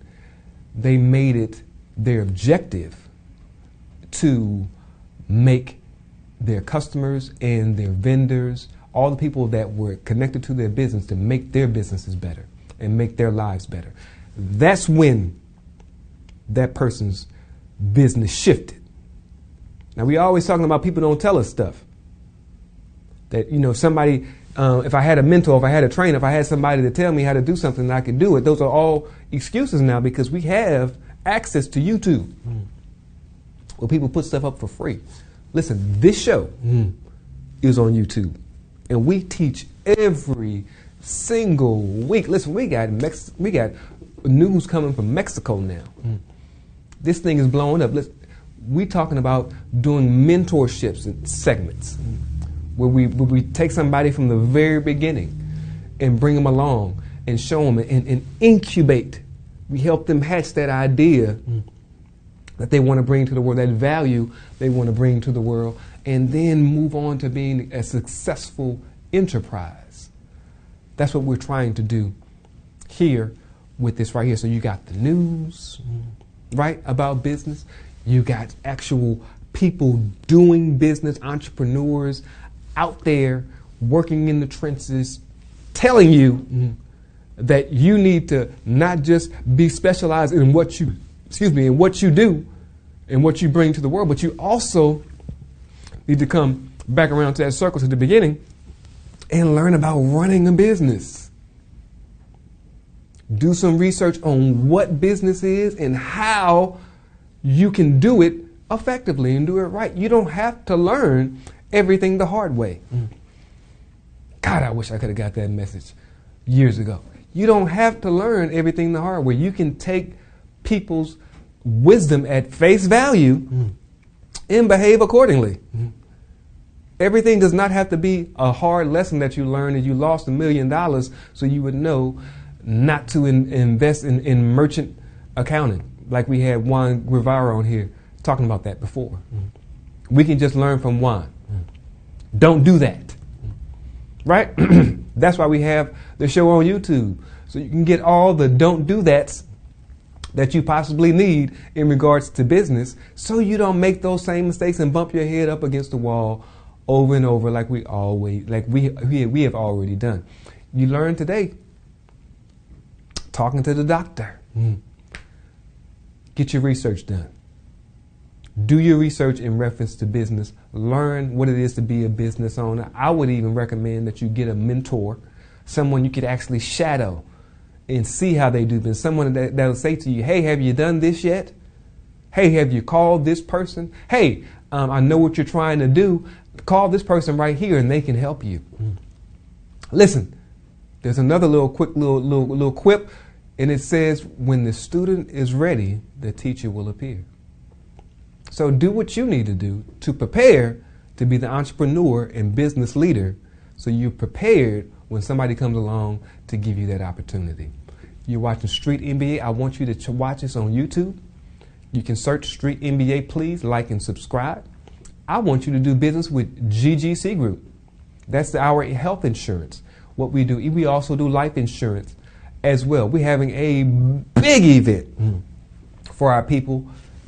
they made it their objective to make their customers and their vendors, all the people that were connected to their business, to make their businesses better and make their lives better. That's when that person's business shifted. Now, we always talking about people don't tell us stuff. That, somebody, if I had a mentor, if I had a trainer, if I had somebody to tell me how to do something, I could do it. Those are all excuses now because we have access to YouTube where people put stuff up for free. Listen, this show is on YouTube, and we teach every single week. Listen, we got news coming from Mexico now. This thing is blowing up. Listen, we talking about doing mentorships and segments where we take somebody from the very beginning and bring them along and show them and incubate. We help them hatch that idea that they want to bring to the world, that value they want to bring to the world, and then move on to being a successful enterprise. That's what we're trying to do here with this right here. So you got the news, right, about business. You got actual people doing business, entrepreneurs out there working in the trenches, telling you that you need to not just be specialized in what you do and what you bring to the world, but you also need to come back around to that circle to the beginning and learn about running a business. Do some research on what business is and how you can do it effectively and do it right. You don't have to learn everything the hard way. God, I wish I could have got that message years ago. You don't have to learn everything the hard way. You can take people's wisdom at face value and behave accordingly. Everything does not have to be a hard lesson that you learned and you lost $1 million so you would know not to invest in merchant accounting. Like we had Juan Guevara on here talking about that before. We can just learn from Juan. Don't do that. Right? That's why we have the show on YouTube. So you can get all the don't do that's that you possibly need in regards to business so you don't make those same mistakes and bump your head up against the wall over and over like we have already done. You learn today talking to the doctor. Get your research done. Do your research in reference to business. Learn what it is to be a business owner. I would even recommend that you get a mentor, someone you could actually shadow and see how they do business. Someone that'll say to you, hey, have you done this yet? Hey, have you called this person? Hey, I know what you're trying to do. Call this person right here and they can help you. Listen, there's another little quick little quip, and it says, when the student is ready, the teacher will appear. So do what you need to do to prepare to be the entrepreneur and business leader so you're prepared when somebody comes along to give you that opportunity. You're watching Street MBA. I want you to watch us on YouTube. You can search Street MBA, please, like and subscribe. I want you to do business with GGC Group. That's our health insurance. What we do, we also do life insurance as well. We're having a big event for our people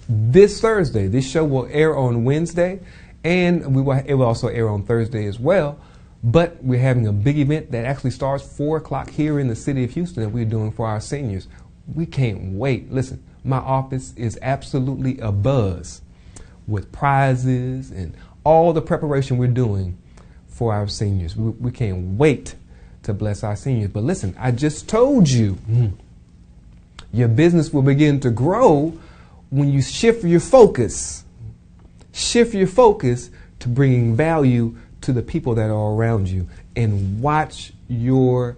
this Thursday. This show will air on Wednesday, and it will also air on Thursday as well. But we're having a big event that actually starts 4 o'clock here in the city of Houston that we're doing for our seniors. We can't wait. Listen, my office is absolutely abuzz with prizes and all the preparation we're doing for our seniors. We can't wait to bless our seniors. But listen, I just told you, your business will begin to grow when you shift your focus. Shift your focus to bringing value to the people that are around you, and watch your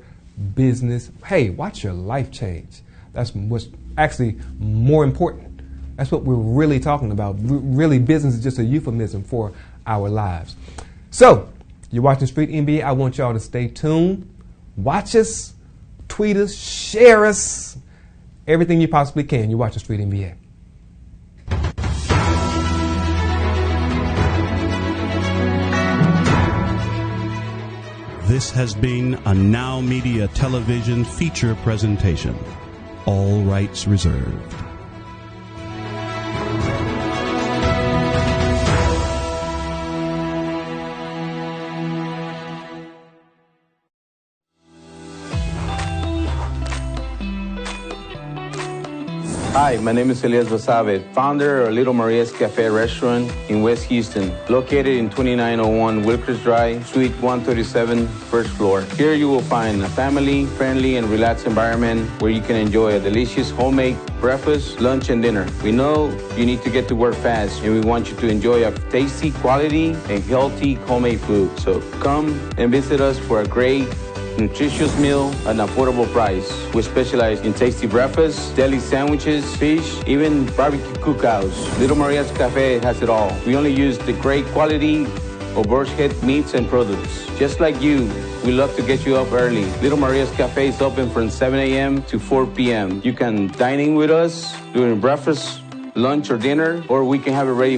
business, watch your life change. That's what's actually more important. That's what we're really talking about. Really, business is just a euphemism for our lives. So, you're watching Street MBA. I want y'all to stay tuned. Watch us. tweet us, share us, everything you possibly can. You're watching Street MBA. This has been a Now Media television feature presentation. All rights reserved. Hi, my name is Elias Basabe, founder of Little Maria's Cafe Restaurant in West Houston, located in 2901 Wilkers Drive, Suite 137, first floor. Here you will find a family-friendly and relaxed environment where you can enjoy a delicious homemade breakfast, lunch, and dinner. We know you need to get to work fast, and we want you to enjoy a tasty, quality, and healthy homemade food. So come and visit us for a great nutritious meal at an affordable price. We specialize in tasty breakfasts, deli sandwiches, fish, even barbecue cookouts. Little Maria's Cafe has it all. We only use the great quality of bird's head meats and products. Just like you, we love to get you up early. Little Maria's Cafe is open from 7 a.m. to 4 p.m. You can dine in with us during breakfast, lunch, or dinner, or we can have it ready